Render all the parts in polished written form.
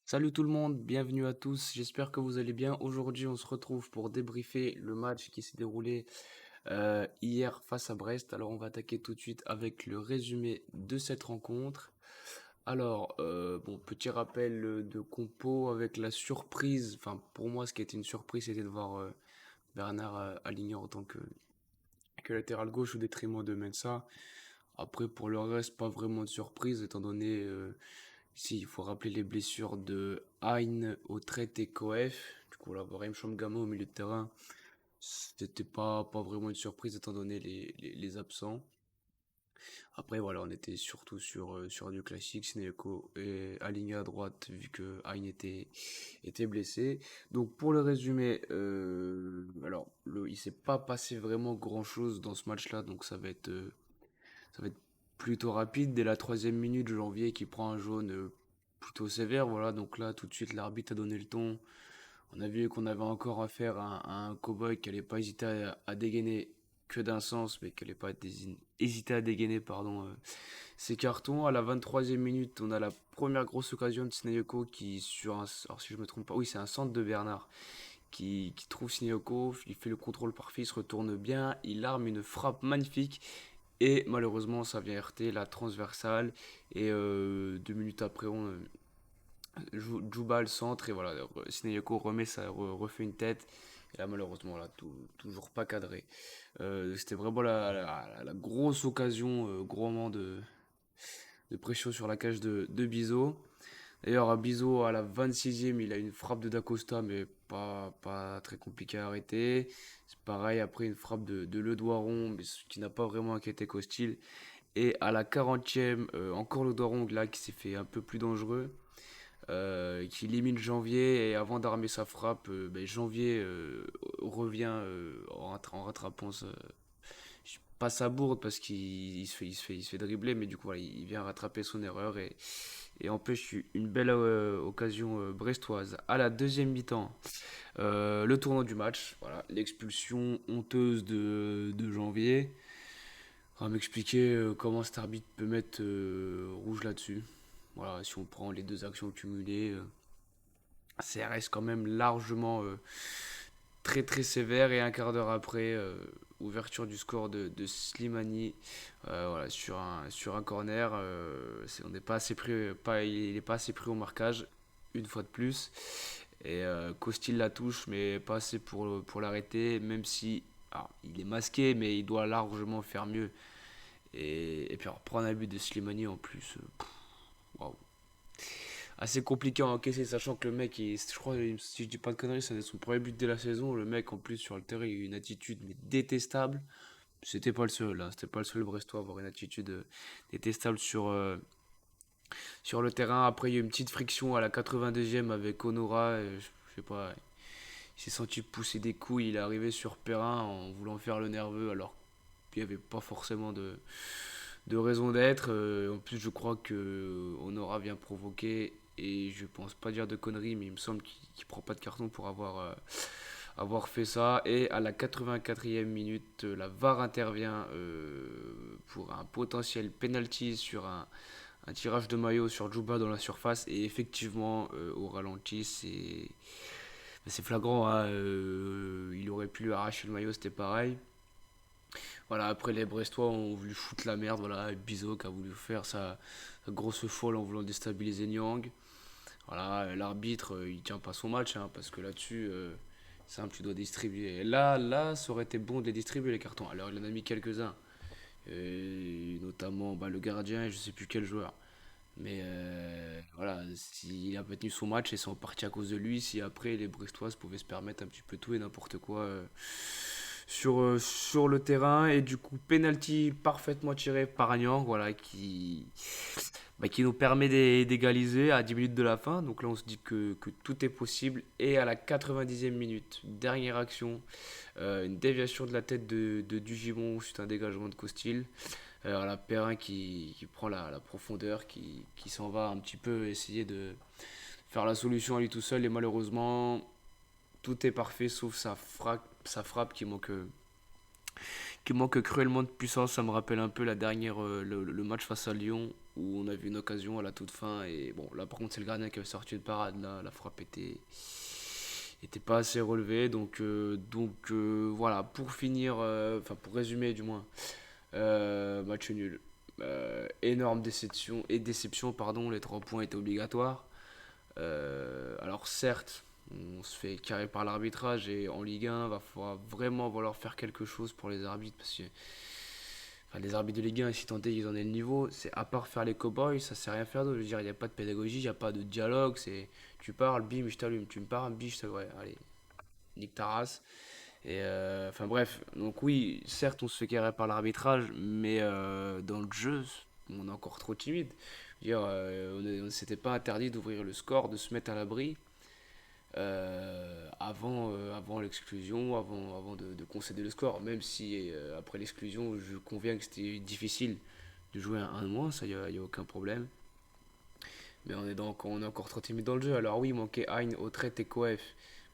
Salut tout le monde, bienvenue à tous, j'espère que vous allez bien. Aujourd'hui, on se retrouve pour débriefer le match qui s'est déroulé hier face à Brest. Alors, on va attaquer tout de suite avec le résumé de cette rencontre. Alors, bon, petit rappel de compo avec la surprise. Enfin, pour moi, ce qui a été une surprise, c'était de voir Bernard aligné en tant que latéral gauche au détriment de Mensah. Après, pour le reste, pas vraiment de surprise, étant donné, si, il faut rappeler les blessures de Hein, Autrette et Koef. Du coup, là, Brahim Shamgamo au milieu de terrain, c'était pas vraiment une surprise, étant donné les absents. Après, voilà, on était surtout sur du classique. Sneko est aligné à droite, vu que Hein était blessé. Donc, pour le résumé, alors, il s'est pas passé vraiment grand-chose dans ce match-là, donc ça va être plutôt rapide. Dès la troisième minute, Janvier qui prend un jaune plutôt sévère. Voilà, donc là, tout de suite, l'arbitre a donné le ton. On a vu qu'on avait encore affaire à un cow-boy qui n'allait pas hésiter à dégainer que d'un sens, mais qui n'allait pas hésiter à dégainer, pardon, ses cartons. À la 23e minute, on a la première grosse occasion de Sneyoko qui, alors si je me trompe pas, oui, c'est un centre de Bernard qui trouve Sneyoko, il fait le contrôle parfait, il se retourne bien, il arme une frappe magnifique et malheureusement, ça vient heurter la transversale. Et 2 minutes après, Djouba le centre. Et voilà, Sinayoko refait une tête. Et là, malheureusement, là, toujours pas cadré. C'était vraiment la grosse occasion, gros moment de pression sur la cage de Bizot. D'ailleurs, à Bizot, à la 26e, il a une frappe de Dacosta, mais pas très compliqué à arrêter. C'est pareil, après une frappe de Le Doiron, mais qui n'a pas vraiment inquiété Costil. Et à la 40e, encore le Doiron là qui s'est fait un peu plus dangereux, qui élimine Janvier. Et avant d'armer sa frappe, ben, Janvier revient en rattrapant pas sa bourde parce qu'il se fait dribbler, mais du coup voilà, il vient rattraper son erreur et empêche une belle occasion brestoise. À la deuxième mi-temps, le tournant du match, voilà, l'expulsion honteuse de Janvier. On va m'expliquer comment cet arbitre peut mettre rouge là-dessus. Voilà, si on prend les deux actions cumulées, ça reste quand même largement très très sévère. Et un quart d'heure après, ouverture du score de Slimani, voilà, sur un corner. On n'est pas assez pris, il n'est pas assez pris au marquage, une fois de plus. Et Costil la touche, mais pas assez pour l'arrêter, même si alors, il est masqué, mais il doit largement faire mieux. Et puis alors, prendre un but de Slimani en plus, waouh. Assez compliqué à encaisser, sachant que le mec, je crois, si je dis pas de conneries, c'est son premier but de la saison. Le mec, en plus, sur le terrain, il a eu une attitude mais détestable. C'était pas le seul, hein, c'était pas le seul Brestois à avoir une attitude détestable sur le terrain. Après, il y a eu une petite friction à la 82e avec Honora. Je sais pas, il s'est senti pousser des couilles. Il est arrivé sur Perrin en voulant faire le nerveux, alors qu'il n'y avait pas forcément de raison d'être. En plus, je crois que Honora vient provoquer. Et je pense pas dire de conneries, mais il me semble qu'il prend pas de carton pour avoir fait ça. Et à la 84e minute, la VAR intervient pour un potentiel penalty sur un tirage de maillot sur Djouba dans la surface. Et effectivement, au ralenti, c'est flagrant, hein. Il aurait pu lui arracher le maillot, c'était pareil. Voilà, après les Brestois ont voulu foutre la merde. Voilà, Bizot qui a voulu faire sa grosse folle en voulant déstabiliser Nyang. Voilà, l'arbitre, il tient pas son match, hein, parce que là-dessus, simple, tu dois distribuer. Et là, ça aurait été bon de les distribuer les cartons. Alors, il en a mis quelques-uns, notamment bah, le gardien et je sais plus quel joueur. Mais voilà, s'il a pas tenu son match et c'est en partie à cause de lui, si après les Brestoises pouvaient se permettre un petit peu tout et n'importe quoi sur le terrain. Et du coup, penalty parfaitement tiré par Agnan, voilà, qui nous permet d'égaliser à 10 minutes de la fin. Donc là, on se dit que tout est possible. Et à la 90e minute, dernière action, une déviation de la tête de Dugimon suite à un dégagement de Costil. La Perrin qui prend la profondeur, qui s'en va un petit peu essayer de faire la solution à lui tout seul. Et malheureusement, tout est parfait sauf sa frappe qui manque cruellement de puissance. Ça me rappelle un peu la dernière, le match face à Lyon où on a vu une occasion à la toute fin. Et bon, là par contre, c'est le gardien qui avait sorti de parade. Là, la frappe était pas assez relevée. Donc voilà, pour finir, enfin pour résumer du moins, match nul. Énorme déception, pardon, les 3 points étaient obligatoires. Alors certes, on se fait carrer par l'arbitrage et en Ligue 1, va falloir vraiment vouloir faire quelque chose pour les arbitres parce que enfin, les arbitres de Ligue 1, si tant est qu'ils en aient le niveau, c'est à part faire les cow-boys, ça sert à rien faire d'autre. Je veux dire, il n'y a pas de pédagogie, il n'y a pas de dialogue, c'est tu parles, bim, je t'allume, tu me parles, bim, je t'allume, ouais, allez, nique ta race. Et enfin bref, donc oui, certes, on se fait carrer par l'arbitrage, mais dans le jeu, on est encore trop timide. Je veux dire, on ne s'était pas interdit d'ouvrir le score, de se mettre à l'abri avant l'exclusion, avant de concéder le score. Même si après l'exclusion, je conviens que c'était difficile de jouer un 1 de moins, ça, y a aucun problème. Mais on est encore trop timide dans le jeu. Alors oui, il manquait Hein, Autrette et Koef,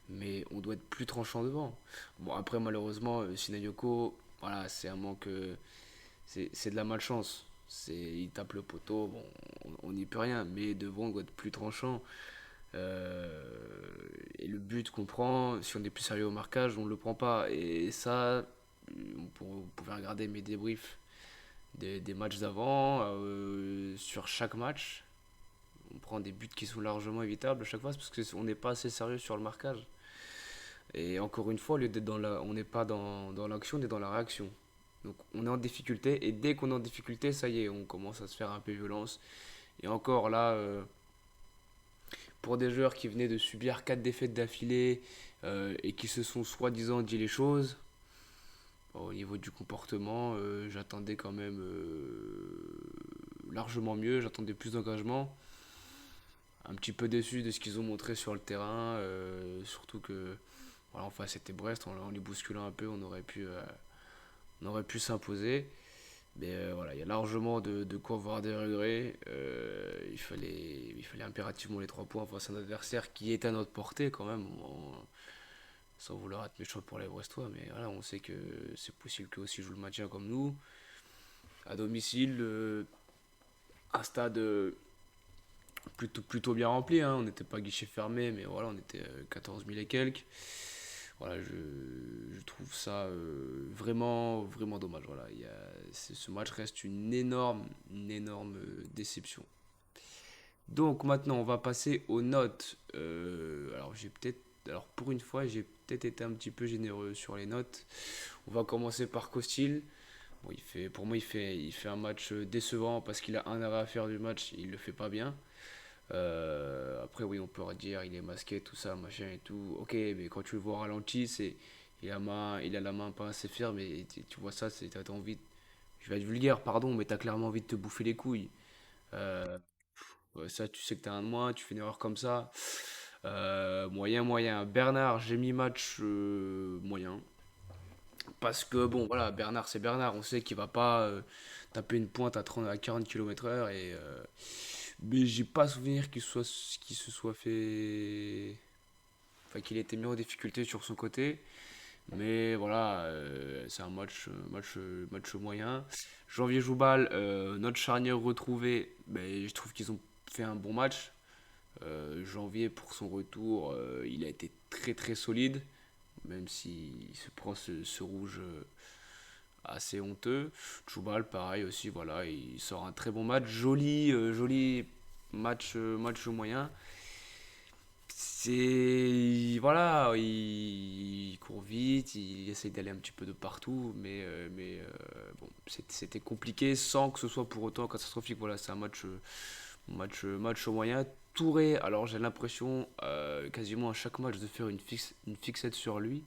mais on doit être plus tranchant devant. Bon, après, malheureusement, Sinayoko, voilà, c'est un manque. C'est de la malchance. Il tape le poteau, bon, on n'y peut rien. Mais devant, on doit être plus tranchant. Euh, et le but qu'on prend, si on est plus sérieux au marquage, on ne le prend pas. Et ça, vous pouvez regarder mes débriefs des matchs d'avant. Sur chaque match, on prend des buts qui sont largement évitables à chaque fois parce qu'on n'est pas assez sérieux sur le marquage. Et encore une fois, au lieu d'être on n'est pas dans l'action, on est dans la réaction. Donc on est en difficulté et dès qu'on est en difficulté, ça y est, on commence à se faire un peu violence. Et encore là, pour des joueurs qui venaient de subir 4 défaites d'affilée et qui se sont soi-disant dit les choses, au niveau du comportement, j'attendais quand même largement mieux, j'attendais plus d'engagement. Un petit peu déçu de ce qu'ils ont montré sur le terrain, surtout que voilà, en face c'était Brest, en les bousculant un peu, on aurait pu s'imposer. Mais voilà, il y a largement de quoi avoir des regrets. Il fallait impérativement les 3 points face à un adversaire qui est à notre portée quand même, sans vouloir être méchant pour les Brestois. Mais voilà, on sait que c'est possible qu'eux aussi jouent le maintien comme nous. À domicile, un stade plutôt bien rempli, hein. On n'était pas guichet fermé, mais voilà, on était 14 000 et quelques. Voilà, je trouve ça vraiment, vraiment dommage. Voilà, ce match reste une énorme déception. Donc maintenant, on va passer aux notes. Alors pour une fois, j'ai peut-être été un petit peu généreux sur les notes. On va commencer par Costil. Bon, pour moi, il fait un match décevant parce qu'il a un arrêt à faire du match, il le fait pas bien. Après, oui, on peut dire il est masqué, tout ça, machin et tout. Ok, mais quand tu le vois au ralenti, il a la main pas assez ferme et tu vois ça, t'as envie. Je vais être vulgaire, pardon, mais t'as clairement envie de te bouffer les couilles. Euh, ouais, ça, tu sais que t'as un de moins, tu fais une erreur comme ça. Moyen, moyen. Bernard, j'ai mis match moyen. Parce que bon, voilà, Bernard, c'est Bernard. On sait qu'il va pas taper une pointe à 30, à 40 km/h. Mais j'ai pas souvenir qu'il se soit fait. Enfin, qu'il ait été mis en difficulté sur son côté. Mais voilà, c'est un match moyen. Janvier Joubal, notre charnière retrouvée, ben, je trouve qu'ils ont fait un bon match. Janvier, pour son retour, il a été très très solide, même s'il se prend ce rouge assez honteux. Choubal, pareil aussi, voilà, il sort un très bon match. Joli match moyen. Voilà, il court vite, il essaye d'aller un petit peu de partout, mais bon, c'était compliqué sans que ce soit pour autant catastrophique. Voilà, c'est un match moyen. Touré, alors j'ai l'impression quasiment à chaque match de faire une fixette sur lui,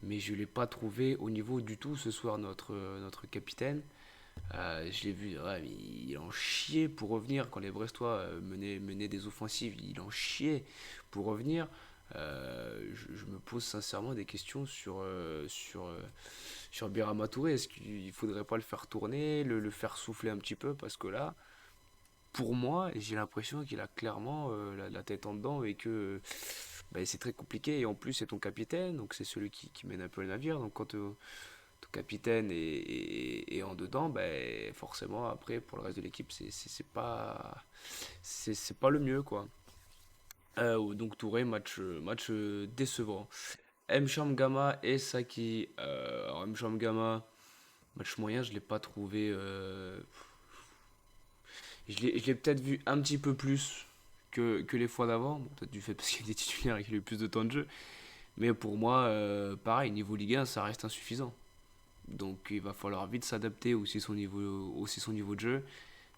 mais je ne l'ai pas trouvé au niveau du tout ce soir, notre capitaine. Je l'ai vu, ouais, il en chiait pour revenir quand les Brestois menaient des offensives, il en chiait pour revenir. Je me pose sincèrement des questions sur Birama Touré. Est-ce qu'il ne faudrait pas le faire tourner, le faire souffler un petit peu? Parce que là, pour moi, j'ai l'impression qu'il a clairement la tête en dedans et que bah, c'est très compliqué. Et en plus, c'est ton capitaine, donc c'est celui qui mène un peu le navire. Donc capitaine et en dedans, ben, forcément, après, pour le reste de l'équipe, c'est pas le mieux, quoi. Donc Touré, match décevant. Mcham Gama et Saki. Alors Mcham Gama, match moyen, je l'ai pas trouvé. Je l'ai peut-être vu un petit peu plus que les fois d'avant. Bon, peut-être du fait parce qu'il est titulaire et qu'il a eu plus de temps de jeu. Mais pour moi, pareil, niveau Ligue 1, ça reste insuffisant. Donc il va falloir vite s'adapter aussi son niveau de jeu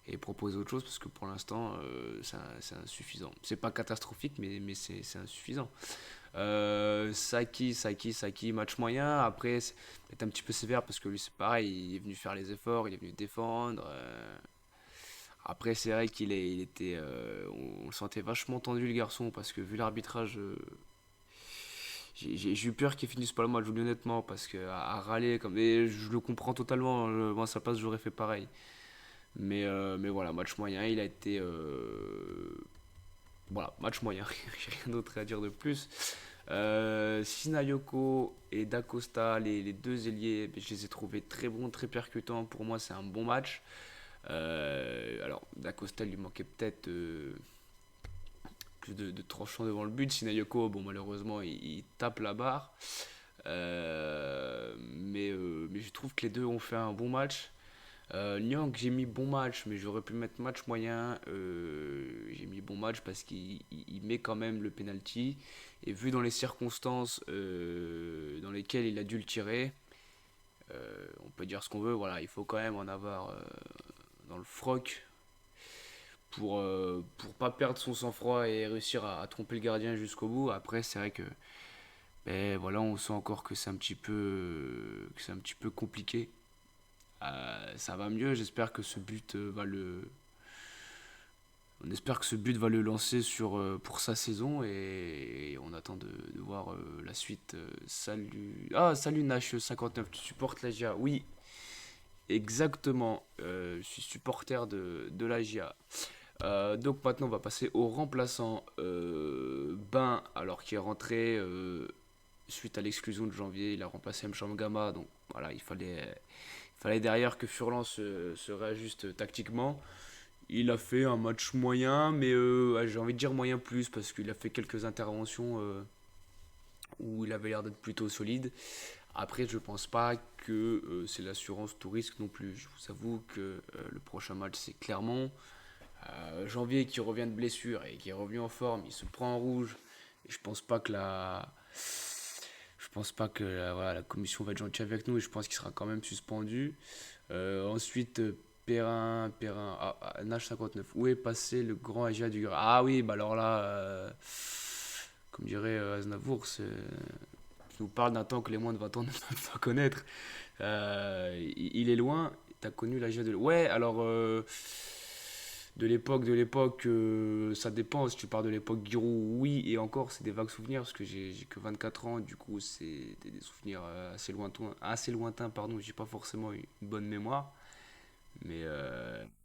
et proposer autre chose parce que pour l'instant, c'est insuffisant. C'est pas catastrophique, mais c'est insuffisant. Saki, match moyen. Après, c'est peut-être un petit peu sévère parce que lui, c'est pareil, il est venu faire les efforts, il est venu défendre. Après, c'est vrai il était, on le sentait vachement tendu le garçon parce que vu l'arbitrage, j'ai eu peur qu'il finisse pas le match, je vous le dis honnêtement, parce que à râler comme, et je le comprends totalement. Moi, à sa place, j'aurais fait pareil. Mais voilà, match moyen, il a été, voilà, match moyen. J'ai rien d'autre à dire de plus. Sinayoko et Dacosta, les deux ailiers, je les ai trouvés très bons, très percutants. Pour moi, c'est un bon match. Alors, Dacosta, il lui manquait peut-être plus de tranchant devant le but. Sinayoko, bon, malheureusement, il tape la barre. Mais je trouve que les deux ont fait un bon match. Nyang, j'ai mis bon match, mais j'aurais pu mettre match moyen. J'ai mis bon match parce qu'il met quand même le penalty. Et vu dans les circonstances dans lesquelles il a dû le tirer, on peut dire ce qu'on veut. Voilà, il faut quand même en avoir dans le froc pour pas perdre son sang-froid et réussir à tromper le gardien jusqu'au bout. Après, c'est vrai que ben, voilà, on sent encore que c'est un petit peu compliqué. Ça va mieux, j'espère que ce but va le on espère que ce but va le lancer pour sa saison et on attend de voir la suite. Salut Nash59, tu supportes la GIA? Oui, exactement. Je suis supporter de la GIA. Donc maintenant on va passer au remplaçant alors qui est rentré suite à l'exclusion de janvier, il a remplacé Mcham Gama, donc voilà, il fallait derrière que Furlan se réajuste tactiquement. Il a fait un match moyen, mais ouais, j'ai envie de dire moyen plus, parce qu'il a fait quelques interventions où il avait l'air d'être plutôt solide. Après, je pense pas que c'est l'assurance tout risque non plus. Je vous avoue que le prochain match, c'est Clermont. Janvier qui revient de blessure et qui est revenu en forme, il se prend en rouge. Et je pense pas que voilà, la commission va être gentille avec nous et je pense qu'il sera quand même suspendu. Ensuite, Nage 59. Où est passé le grand Agia du Gras? Ah oui, bah alors là, comme dirait Aznavour, tu nous parles d'un temps que les moins de 20 ans ne peuvent pas connaître. Il est loin. T'as connu l'Agia de. Ouais, alors. De l'époque, ça dépend. Si tu parles de l'époque Giroud, oui, et encore, c'est des vagues souvenirs parce que j'ai que 24 ans, du coup, c'est des souvenirs assez lointains, pardon. J'ai pas forcément une bonne mémoire, mais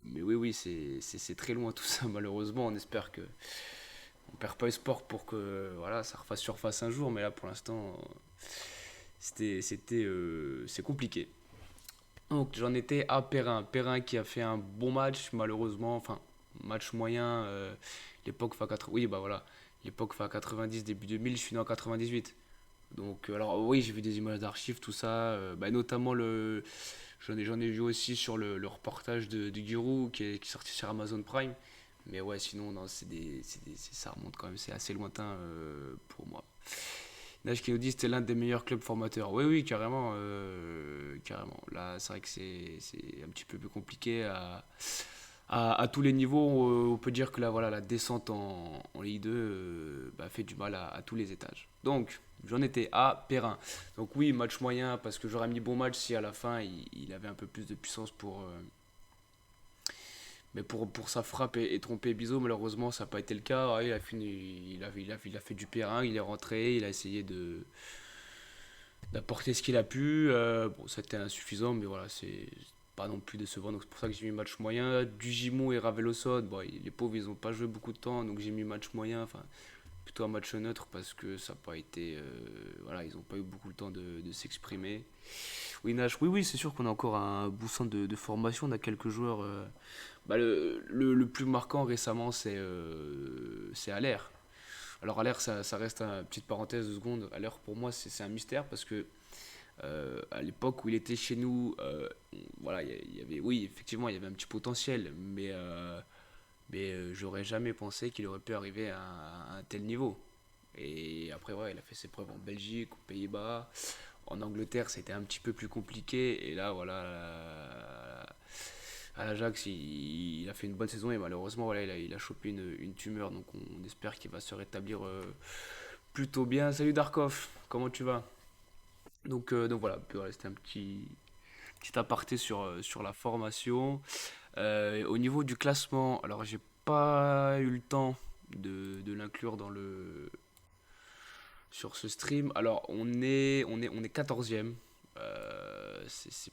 oui, oui, c'est très loin tout ça, malheureusement. On espère que on perd pas espoir pour que voilà, ça refasse surface un jour, mais là, pour l'instant, c'est compliqué. Donc j'en étais à Perrin. Perrin qui a fait un bon match, malheureusement. Enfin, match moyen. L'époque fa 80. Oui, bah voilà. L'époque fa 90, début 2000, je suis né en 98. Donc, alors oui, j'ai vu des images d'archives, tout ça. Bah, notamment, j'en ai vu aussi sur le reportage de Giroud qui est sorti sur Amazon Prime. Mais ouais, sinon, non, ça remonte quand même, c'est assez lointain pour moi. Nage qui nous dit que c'était l'un des meilleurs clubs formateurs. Oui, oui, carrément. Carrément. Là, c'est vrai que c'est un petit peu plus compliqué à tous les niveaux. On peut dire que là, voilà, la descente en Ligue 2 bah, fait du mal à tous les étages. Donc, j'en étais à Perrin. Donc oui, match moyen, parce que j'aurais mis bon match si à la fin, il avait un peu plus de puissance mais pour sa frappe et tromper Bizot, malheureusement, ça n'a pas été le cas. Ouais, il a fait du Perrin, il est rentré, il a essayé d'apporter ce qu'il a pu. Bon, ça a été insuffisant, mais voilà, c'est pas non plus décevant. Donc c'est pour ça que j'ai mis match moyen. Dujimon et Raveloson, bon, les pauvres, ils n'ont pas joué beaucoup de temps, donc j'ai mis match moyen. Enfin, plutôt un match neutre parce que ça n'a pas été. Voilà, ils n'ont pas eu beaucoup le temps de s'exprimer. Oui, Nash, oui, oui, c'est sûr qu'on a encore un bout centre de formation. On a quelques joueurs. Bah, le plus marquant récemment, c'est Aller. Alors, Aller, ça reste une petite parenthèse de seconde. Aller, pour moi, c'est un mystère parce que à l'époque où il était chez nous, voilà, il y avait, oui, effectivement, il y avait un petit potentiel, mais j'aurais jamais pensé qu'il aurait pu arriver à un tel niveau. Et après, ouais, il a fait ses preuves en Belgique, aux Pays-Bas. En Angleterre, c'était un petit peu plus compliqué. Et là, voilà, à l'Ajax, il a fait une bonne saison et malheureusement, voilà, il a chopé une tumeur. Donc, on espère qu'il va se rétablir plutôt bien. Salut Darkov, comment tu vas? Donc voilà, voilà, c'était un petit aparté sur la formation. Au niveau du classement, alors j'ai pas eu le temps de l'inclure sur ce stream. Alors on est 14e. C'est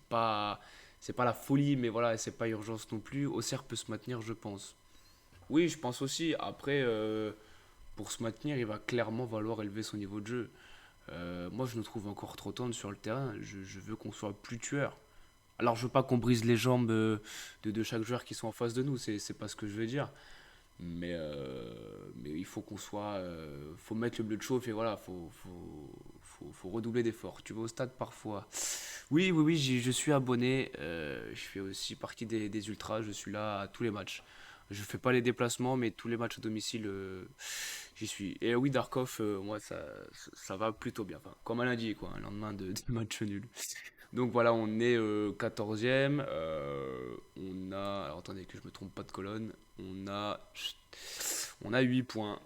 pas la folie, mais voilà, c'est pas urgence non plus. Auxerre peut se maintenir, je pense. Oui, je pense aussi. Après, pour se maintenir, il va clairement falloir élever son niveau de jeu. Moi, je nous trouve encore trop tendre sur le terrain. Je veux qu'on soit plus tueur. Alors, je veux pas qu'on brise les jambes de chaque joueur qui sont en face de nous, c'est pas ce que je veux dire. Mais il faut qu'on soit. Faut mettre le bleu de chauffe et voilà, faut redoubler d'efforts. Tu vas au stade parfois. Oui, oui, oui, je suis abonné. Je fais aussi partie des ultras. Je suis là à tous les matchs. Je fais pas les déplacements, mais tous les matchs à domicile, j'y suis. Et oui, Darkov, moi, ça va plutôt bien. Enfin, comme un lundi, quoi, un lendemain de match nul. Donc voilà, on est 14e. On a. Alors attendez que je me trompe pas de colonne. On a 8 points.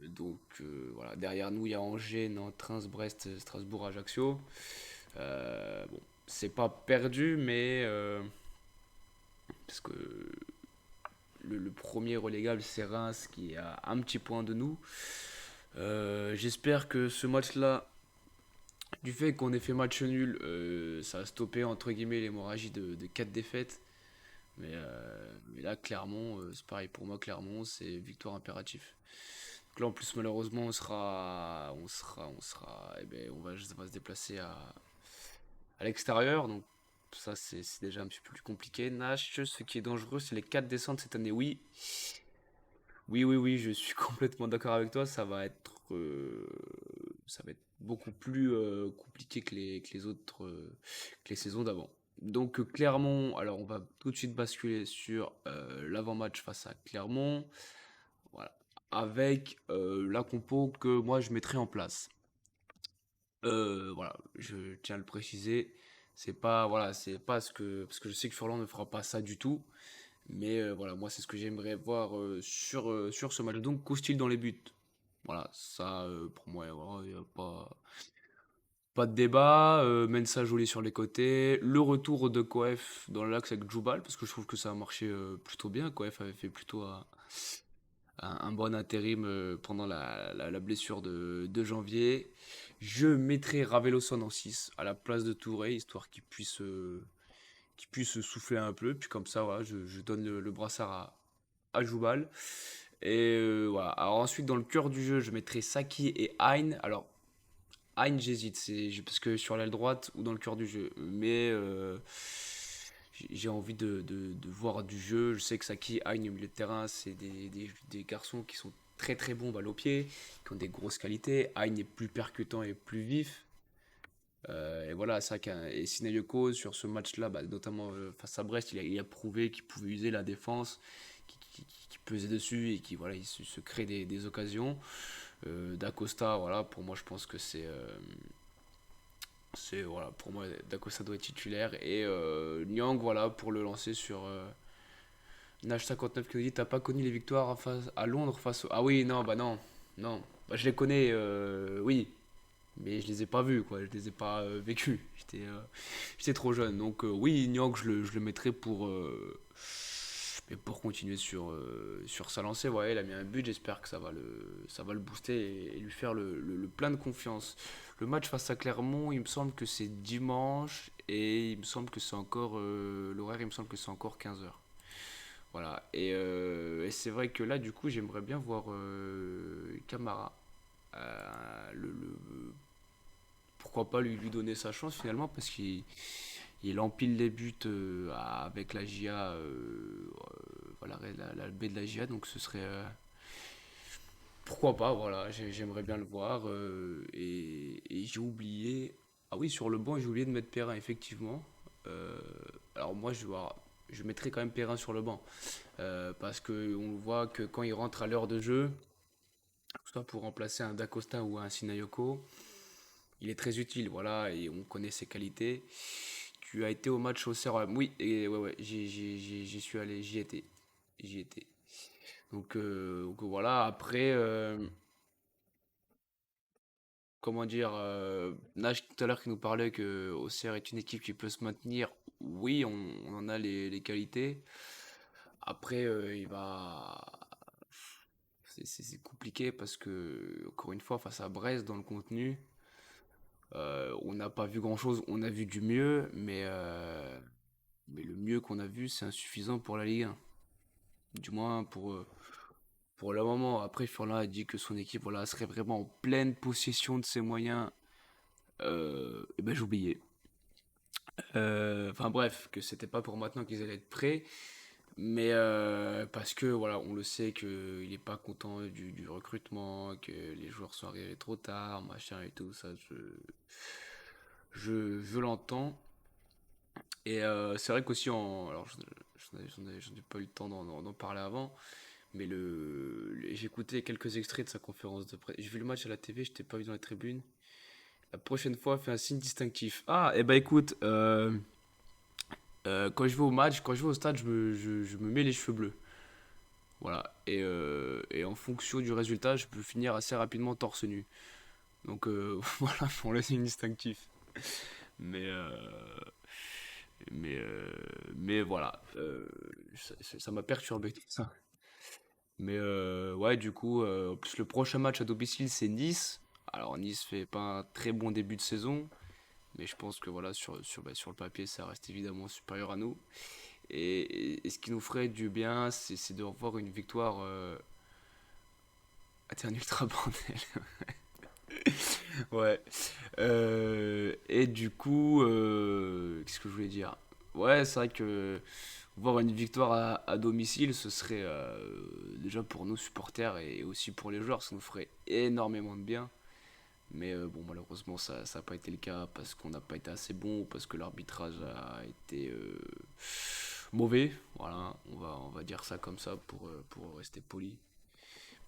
Donc voilà, derrière nous, il y a Angers, Nantes, Reims, Brest, Strasbourg, Ajaccio. Bon, c'est pas perdu, mais. Parce que le premier relégable, c'est Reims qui est à un petit point de nous. J'espère que ce match-là, du fait qu'on ait fait match nul, ça a stoppé entre guillemets l'hémorragie de 4 défaites. Mais là, Clermont, c'est pareil pour moi, Clermont, c'est victoire impérative. Donc là, en plus, malheureusement, eh ben, on va se déplacer à l'extérieur. Donc ça, c'est déjà un petit peu plus compliqué. Nash, ce qui est dangereux, c'est les 4 descentes cette année. Oui, oui, oui, oui, je suis complètement d'accord avec toi. Ça va être beaucoup plus compliqué que les autres, que les saisons d'avant. Donc Clermont, alors on va tout de suite basculer sur l'avant-match face à Clermont, voilà, avec la compo que moi je mettrai en place. Voilà, je tiens à le préciser, c'est pas voilà, c'est pas ce que parce que je sais que Furlan ne fera pas ça du tout, mais voilà, moi c'est ce que j'aimerais voir sur ce match. Donc Costil dans les buts. Voilà, ça pour moi, voilà, y a pas de débat. Mensah Joly sur les côtés. Le retour de Coef dans l'axe avec Djoubal, parce que je trouve que ça a marché plutôt bien. Coef avait fait plutôt un bon intérim pendant la blessure de janvier. Je mettrai Raveloson en 6 à la place de Touré, histoire qu'il puisse souffler un peu. Puis comme ça, voilà, je donne le brassard à Djoubal. Et voilà. Alors ensuite, dans le cœur du jeu, je mettrai Saki et Hein. Alors, Hein, j'hésite, parce que sur l'aile droite ou dans le cœur du jeu. Mais j'ai envie de voir du jeu. Je sais que Saki, Hein au milieu de terrain, c'est des garçons qui sont très très bons balle au pied, qui ont des grosses qualités. Hein est plus percutant et plus vif. Et voilà, c'est vrai et Sinayoko sur ce match-là, bah, notamment face à Brest, il a prouvé qu'il pouvait user la défense, qui pesait dessus et qui voilà, il se crée des occasions. D'Acosta, voilà, pour moi je pense que voilà, pour moi D'Acosta doit être titulaire et Nyang, voilà, pour le lancer sur Nash59 qui nous dit t'as pas connu les victoires à Londres face au... Ah oui, non, bah non, non, bah, je les connais, oui, mais je les ai pas vus, quoi, je les ai pas vécus, j'étais trop jeune, donc oui, Nyang, je le mettrais pour continuer sur sa lancée. Ouais, il a mis un but, j'espère que ça va le booster et lui faire le plein de confiance. Le match face à Clermont, il me semble que c'est dimanche et il me semble que c'est encore l'horaire, il me semble que c'est encore 15h. Voilà. Et c'est vrai que là, du coup, j'aimerais bien voir Camara. Pourquoi pas lui donner sa chance finalement, parce qu'il empile les buts avec la GIA, voilà, la baie de la GIA, donc ce serait. Pourquoi pas, voilà, j'aimerais bien le voir. Et j'ai oublié. Ah oui, sur le banc, j'ai oublié de mettre Perrin, effectivement. Euh, alors moi, je mettrais quand même Perrin sur le banc. Parce qu'on voit que quand il rentre à l'heure de jeu, soit pour remplacer un Dacosta ou un Sinayoko, il est très utile, voilà, et on connaît ses qualités. Tu as été au match au CRM, oui, et ouais, ouais, j'y suis allé, j'y étais. J'y étais. Donc voilà, après, comment dire, Nash tout à l'heure qui nous parlait que Auxerre est une équipe qui peut se maintenir. Oui, on en a les qualités. Après, c'est compliqué parce que, encore une fois, face à Brest, dans le contenu, on n'a pas vu grand-chose. On a vu du mieux, mais le mieux qu'on a vu, c'est insuffisant pour la Ligue 1. Du moins pour le moment. Après, Furlan a dit que son équipe voilà, serait vraiment en pleine possession de ses moyens. Et ben j'oubliais. Enfin bref, que c'était pas pour maintenant qu'ils allaient être prêts. Mais parce que voilà, on le sait qu'il n'est pas content du recrutement, que les joueurs sont arrivés trop tard, machin et tout, ça je l'entends. Et c'est vrai qu'aussi alors j'en ai pas eu le temps d'en parler avant, mais j'ai écouté quelques extraits de sa conférence de presse. J'ai vu le match à la TV, je t'ai pas vu dans les tribunes. La prochaine fois, fais un signe distinctif. Ah, et bah écoute, quand je vais au match, quand je vais au stade, je me mets les cheveux bleus. Voilà. Et en fonction du résultat, je peux finir assez rapidement torse nu. Donc voilà pour le signe distinctif. Mais, euh, mais, mais voilà. Ça m'a perturbé tout ça. Mais ouais, du coup, en plus le prochain match à domicile, c'est Nice. Alors Nice fait pas un très bon début de saison. Mais je pense que voilà, sur le papier, ça reste évidemment supérieur à nous. Et ce qui nous ferait du bien, c'est de revoir une victoire. Ah, t'es un ultra bordel. Ouais. Et du coup, qu'est-ce que je voulais dire? Ouais, c'est vrai que voir une victoire à domicile, ce serait déjà pour nous supporters et aussi pour les joueurs, ça nous ferait énormément de bien. Mais bon, malheureusement, ça n'a pas été le cas parce qu'on n'a pas été assez bon ou parce que l'arbitrage a été mauvais. Voilà, on va dire ça comme ça pour rester poli.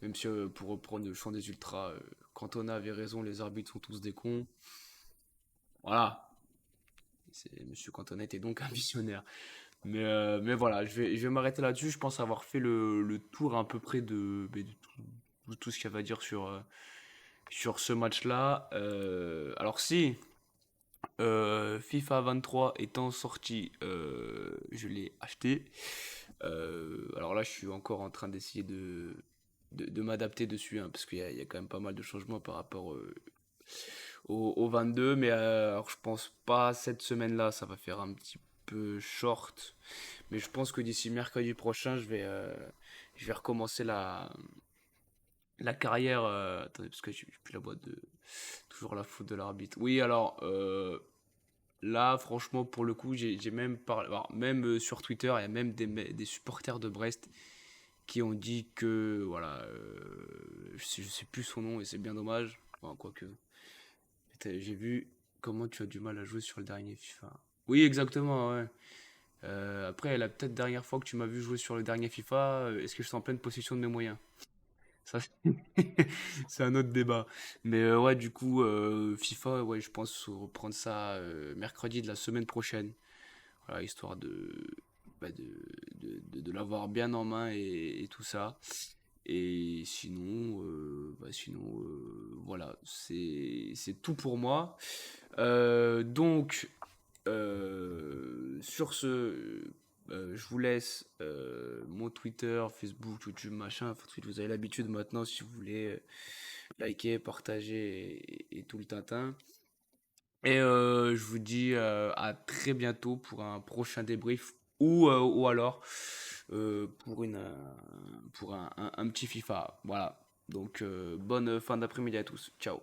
Même si, pour reprendre le chant des ultras, Cantona avait raison, les arbitres sont tous des cons. Voilà, Monsieur Cantona était donc un visionnaire. Mais voilà, je vais m'arrêter là-dessus. Je pense avoir fait le tour à peu près de tout ce qu'il y avait à dire sur ce match-là. Alors si, FIFA 23 étant sorti, je l'ai acheté. Alors là, je suis encore en train d'essayer de m'adapter dessus, hein, parce qu'il y a quand même pas mal de changements par rapport au 22. Mais alors, je pense pas cette semaine-là, ça va faire un petit peu short. Mais je pense que d'ici mercredi prochain, je vais recommencer la carrière. Attendez, parce que j'ai plus la boîte de. Toujours la faute de l'arbitre. Oui, alors, là, franchement, pour le coup, j'ai même parlé. Alors, même sur Twitter, il y a même des supporters de Brest qui ont dit que. Voilà. Je sais plus son nom et c'est bien dommage. Enfin, quoique. J'ai vu comment tu as du mal à jouer sur le dernier FIFA. Oui, exactement, ouais. Après, la peut-être dernière fois que tu m'as vu jouer sur le dernier FIFA, est-ce que je suis en pleine possession de mes moyens? Ça, c'est un autre débat. Mais ouais, du coup, FIFA, ouais, je pense reprendre ça mercredi de la semaine prochaine. Voilà, histoire de l'avoir bien en main et tout ça. Et sinon, voilà, c'est tout pour moi. Donc, sur ce, je vous laisse mon Twitter, Facebook, YouTube, machin. Enfin, vous avez l'habitude maintenant si vous voulez liker, partager et tout le tintin. Et je vous dis à très bientôt pour un prochain débrief ou alors pour pour un petit FIFA. Voilà. Donc bonne fin d'après-midi à tous. Ciao.